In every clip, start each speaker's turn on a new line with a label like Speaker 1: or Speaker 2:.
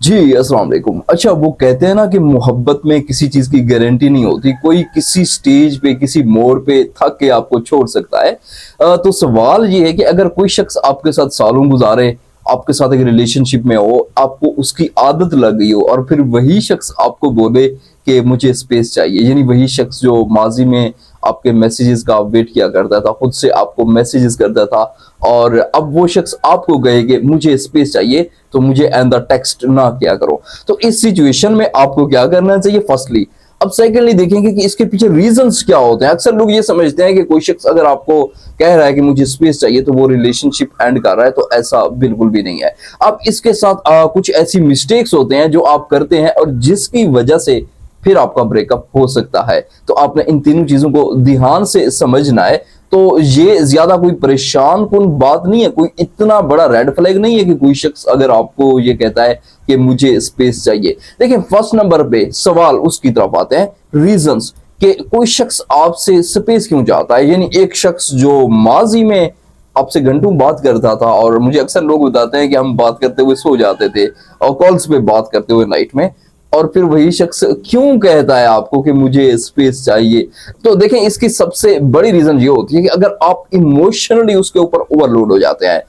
Speaker 1: जी, अस्सलाम वालेकुम। अच्छा, वो कहते हैं ना कि मोहब्बत में किसी चीज़ की गारंटी नहीं होती। कोई किसी स्टेज पे, किसी मोड़ पे थक के आपको छोड़ सकता है। तो सवाल ये है कि अगर कोई शख्स आपके साथ सालों गुज़ारे, आपके साथ एक रिलेशनशिप में हो, आपको उसकी आदत लग गई हो और फिर वही शख्स आपको बोले कि मुझे स्पेस चाहिए, यानी वही शख्स जो माज़ी में आपके मैसेजेस का वेट किया करता था, खुद से आपको मैसेजेस करता था और अब वो शख्स आपको कहे कि मुझे स्पेस चाहिए, तो मुझे एंड द टेक्स्ट ना किया करो। तो इस सिचुएशन में आपको क्या करना चाहिए? फर्स्टली, अब सेकेंडली देखेंगे कि इसके पीछे रीजंस क्या होते हैं। अक्सर लोग ये समझते हैं कि कोई शख्स अगर आपको कह रहा है कि मुझे स्पेस चाहिए तो वो रिलेशनशिप एंड कर रहा है, तो ऐसा बिल्कुल भी नहीं है। अब इसके साथ कुछ ऐसी मिस्टेक्स होते हैं जो आप करते हैं और जिसकी वजह से फिर आपका ब्रेकअप हो सकता है। तो आपने इन तीनों चीजों को ध्यान से समझना है। तो ये ज्यादा कोई परेशान कुन बात नहीं है, कोई इतना बड़ा रेड फ्लैग नहीं है कि कोई शख्स अगर आपको ये कहता है कि मुझे स्पेस चाहिए। देखिए, फर्स्ट नंबर पे सवाल उसकी तरफ आते हैं, रीजंस, कि कोई शख्स आपसे स्पेस क्यों चाहता है। यानी एक शख्स जो माजी में आपसे घंटों बात करता था, और मुझे अक्सर लोग बताते हैं कि हम बात करते हुए सो जाते थे और कॉल्स पे बात करते हुए नाइट में, और फिर वही शख्स क्यों कहता है आपको कि मुझे स्पेस चाहिए। तो देखें, इसकी सबसे बड़ी रीजन ये होती है कि अगर आप इमोशनली उसके ऊपर ओवरलोड हो जाते हैं,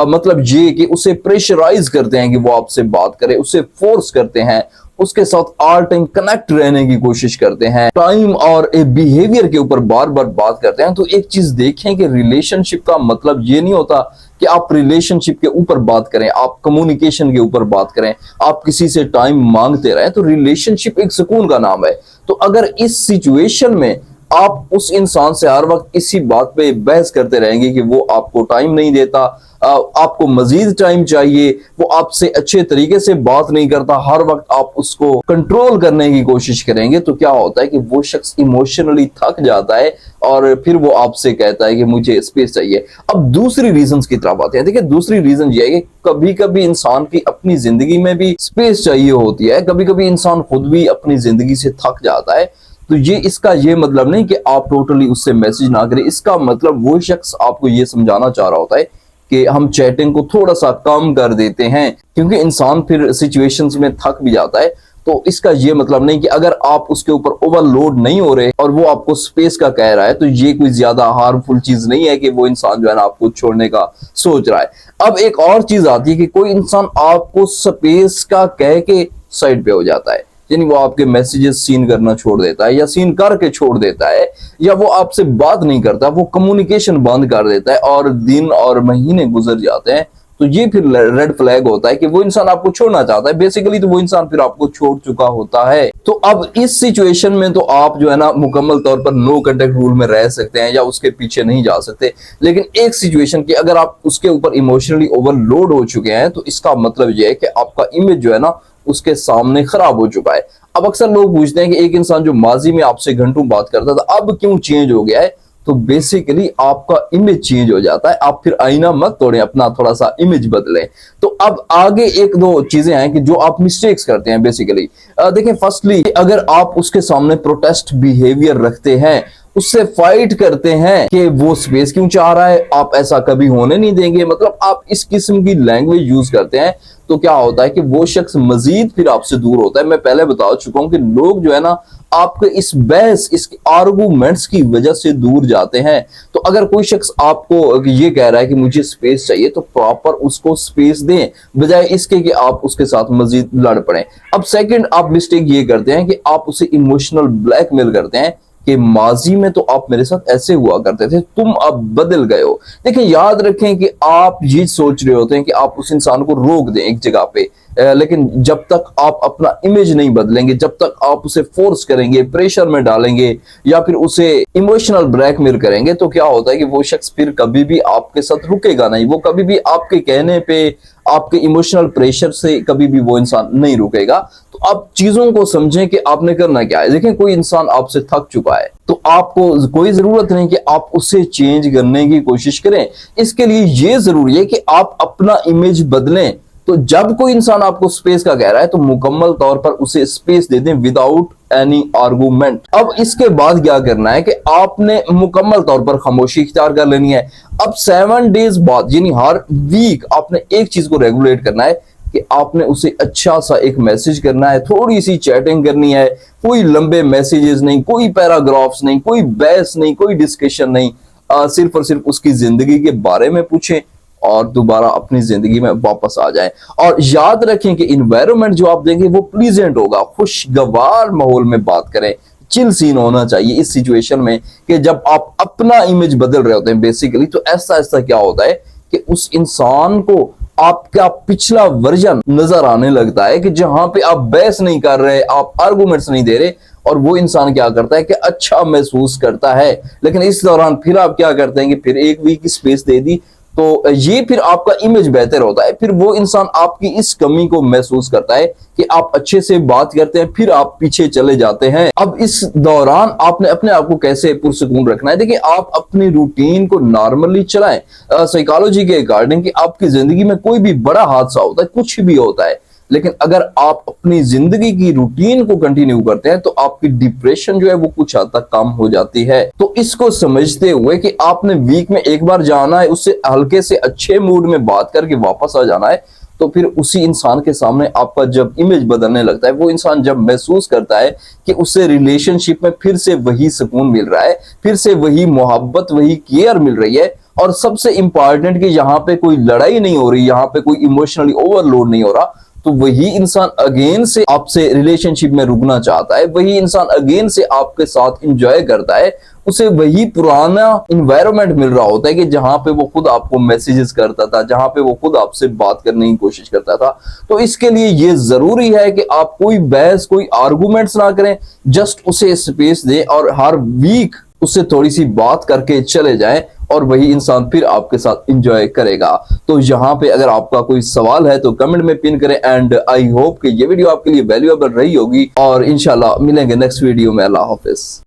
Speaker 1: मतलब ये कि उसे प्रेशराइज करते हैं कि वो आपसे बात करे, उसे फोर्स करते हैं, उसके साथ ऑल टाइम कनेक्ट रहने की कोशिश करते हैं, टाइम और बिहेवियर के ऊपर बार बार बात करते हैं। तो एक चीज देखें कि रिलेशनशिप का मतलब ये नहीं होता कि आप रिलेशनशिप के ऊपर बात करें, आप कम्युनिकेशन के ऊपर बात करें, आप किसी से टाइम मांगते रहें। तो रिलेशनशिप एक सुकून का नाम है। तो अगर इस सिचुएशन में आप उस इंसान से हर वक्त इसी बात पे बहस करते रहेंगे कि वो आपको टाइम नहीं देता, आपको मजीद टाइम चाहिए, वो आपसे अच्छे तरीके से बात नहीं करता, हर वक्त आप उसको कंट्रोल करने की कोशिश करेंगे, तो क्या होता है कि वो शख्स इमोशनली थक जाता है और फिर वो आपसे कहता है कि मुझे स्पेस चाहिए। अब दूसरी रीजंस की तरफ आते हैं। देखिए, दूसरी रीजन ये है कि कभी कभी इंसान की अपनी जिंदगी में भी स्पेस चाहिए होती है। कभी कभी इंसान खुद भी अपनी जिंदगी से थक जाता है। तो ये इसका ये मतलब नहीं कि आप टोटली उससे मैसेज ना करें। इसका मतलब वो शख्स आपको ये समझाना चाह रहा होता है कि हम चैटिंग को थोड़ा सा कम कर देते हैं, क्योंकि इंसान फिर सिचुएशंस में थक भी जाता है। तो इसका ये मतलब नहीं कि अगर आप उसके ऊपर ओवरलोड नहीं हो रहे और वो आपको स्पेस का कह रहा है तो ये कोई ज्यादा हार्मफुल चीज नहीं है कि वो इंसान जो है ना आपको छोड़ने का सोच रहा है। अब एक और चीज आती है कि कोई इंसान आपको स्पेस का कह के साइड पे हो जाता है, यानी वो आपके मैसेजेस सीन करना छोड़ देता है या सीन करके छोड़ देता है, या वो आपसे बात नहीं करता, वो कम्युनिकेशन बंद कर देता है और दिन और महीने गुजर जाते हैं। तो ये फिर रेड फ्लैग होता है कि वो इंसान आपको छोड़ना चाहता है। बेसिकली तो वो इंसान फिर आपको छोड़ चुका होता है। तो अब इस सिचुएशन में तो आप जो है ना मुकम्मल तौर पर नो कांटेक्ट रूल में रह सकते हैं या उसके पीछे नहीं जा सकते। लेकिन एक सिचुएशन की अगर आप उसके ऊपर इमोशनली ओवरलोड हो चुके हैं तो इसका मतलब यह है कि आपका इमेज जो है ना उसके सामने खराब हो चुका है। अब अक्सर लोग पूछते हैं कि एक इंसान जो माजी में आपसे घंटों बात करता था अब क्यों चेंज हो गया है। तो बेसिकली आपका इमेज चेंज हो जाता है। आप फिर आईना मत तोड़ें, अपना थोड़ा सा इमेज बदलें। तो अब आगे एक दो चीजें हैं कि जो आप मिस्टेक्स करते हैं बेसिकली। देखें, फर्स्टली अगर आप उसके सामने प्रोटेस्ट बिहेवियर रखते हैं, उससे फाइट करते हैं कि वो स्पेस क्यों चाह रहा है, आप ऐसा कभी होने नहीं देंगे, मतलब आप इस किस्म की लैंग्वेज यूज करते हैं, तो क्या होता है कि वो शख्स मजीद फिर आपसे दूर होता है। मैं पहले बता चुका हूं कि लोग जो है ना आपके इस बहस, इस आर्गूमेंट्स की वजह से दूर जाते हैं। तो अगर कोई शख्स आपको ये कह रहा है कि मुझे स्पेस चाहिए तो प्रॉपर उसको स्पेस दें, बजाय इसके कि आप उसके साथ मजीद लड़ पड़े। अब सेकंड आप मिस्टेक ये करते हैं कि आप उसे इमोशनल ब्लैकमेल करते हैं कि माजी में तो आप मेरे साथ ऐसे हुआ करते थे, तुम अब बदल गए हो। देखिए, याद रखें कि आप ये सोच रहे होते हैं कि आप उस इंसान को रोक दें एक जगह पे, लेकिन जब तक आप अपना इमेज नहीं बदलेंगे, जब तक आप उसे फोर्स करेंगे, प्रेशर में डालेंगे या फिर उसे इमोशनल ब्लैकमेल करेंगे, तो क्या होता है कि वो शख्स फिर कभी भी आपके साथ रुकेगा नहीं। वो कभी भी आपके कहने पे, आपके इमोशनल प्रेशर से कभी भी वो इंसान नहीं रुकेगा। तो आप चीजों को समझें कि आपने करना क्या है। देखें, कोई इंसान आपसे थक चुका है तो आपको कोई जरूरत नहीं कि आप उसे चेंज करने की कोशिश करें। इसके लिए ये जरूरी है कि आप अपना इमेज बदलें। तो जब कोई इंसान आपको स्पेस का कह रहा है तो मुकम्मल तौर पर उसे स्पेस दे दें विदाउट एनी आर्गूमेंट। अब इसके बाद क्या करना है कि आपने मुकम्मल तौर पर खामोशी इख्तियार कर लेनी है। अब 7 डेज बाद, यानी हर वीक आपने एक चीज को रेगुलेट करना है कि आपने उसे अच्छा सा एक मैसेज करना है, थोड़ी सी चैटिंग करनी है, कोई लंबे मैसेजेस नहीं, कोई पैराग्राफ्स नहीं, कोई बहस नहीं, कोई डिस्कशन नहीं, सिर्फ और सिर्फ उसकी जिंदगी के बारे में पूछें और दोबारा अपनी जिंदगी में वापस आ जाएं। और याद रखें कि इन्वायरमेंट जो आप देंगे वो प्लीजेंट होगा, खुशगवार माहौल में बात करें, चिल सीन होना चाहिए इस सिचुएशन में कि जब आप अपना इमेज बदल रहे होते हैं बेसिकली। तो ऐसा ऐसा क्या होता है कि उस इंसान को आपका पिछला वर्जन नजर आने लगता है कि जहां पे आप बहस नहीं कर रहे, आप आर्गुमेंट्स नहीं दे रहे, और वो इंसान क्या करता है कि अच्छा महसूस करता है। लेकिन इस दौरान फिर आप क्या करते हैं कि फिर एक वीक की स्पेस दे दी, तो ये फिर आपका इमेज बेहतर होता है। फिर वो इंसान आपकी इस कमी को महसूस करता है कि आप अच्छे से बात करते हैं, फिर आप पीछे चले जाते हैं। अब इस दौरान आपने अपने आप को कैसे पुरसुकून रखना है? देखिए, आप अपनी रूटीन को नॉर्मली चलाएं साइकोलॉजी के अकॉर्डिंग कि आपकी जिंदगी में कोई भी बड़ा हादसा होता है, कुछ भी होता है, लेकिन अगर आप अपनी जिंदगी की रूटीन को कंटिन्यू करते हैं तो आपकी डिप्रेशन जो है वो कुछ हद तक कम हो जाती है। तो इसको समझते हुए कि आपने वीक में एक बार जाना है, उससे हल्के से अच्छे मूड में बात करके वापस आ जाना है, तो फिर उसी इंसान के सामने आपका जब इमेज बदलने लगता है, वो इंसान जब महसूस करता है कि उससे रिलेशनशिप में फिर से वही सुकून मिल रहा है, फिर से वही मोहब्बत, वही केयर मिल रही है, और सबसे इंपॉर्टेंट कि यहाँ पे कोई लड़ाई नहीं हो रही, यहाँ पे कोई इमोशनली ओवरलोड नहीं हो रहा, तो वही इंसान अगेन से आपसे रिलेशनशिप में रुकना चाहता है, वही इंसान अगेन से आपके साथ एंजॉय करता है, उसे वही पुराना इन्वायरमेंट मिल रहा होता है कि जहां पे वो खुद आपको मैसेजेस करता था, जहां पे वो खुद आपसे बात करने की कोशिश करता था। तो इसके लिए ये जरूरी है कि आप कोई बहस, कोई आर्गुमेंट्स ना करें, जस्ट उसे स्पेस दें और हर वीक उससे थोड़ी सी बात करके चले जाएं, और वही इंसान फिर आपके साथ एंजॉय करेगा। तो यहाँ पे अगर आपका कोई सवाल है तो कमेंट में पिन करें, एंड आई होप कि ये वीडियो आपके लिए वैल्यूएबल रही होगी, और इंशाल्लाह मिलेंगे नेक्स्ट वीडियो में। अल्लाह हाफिज।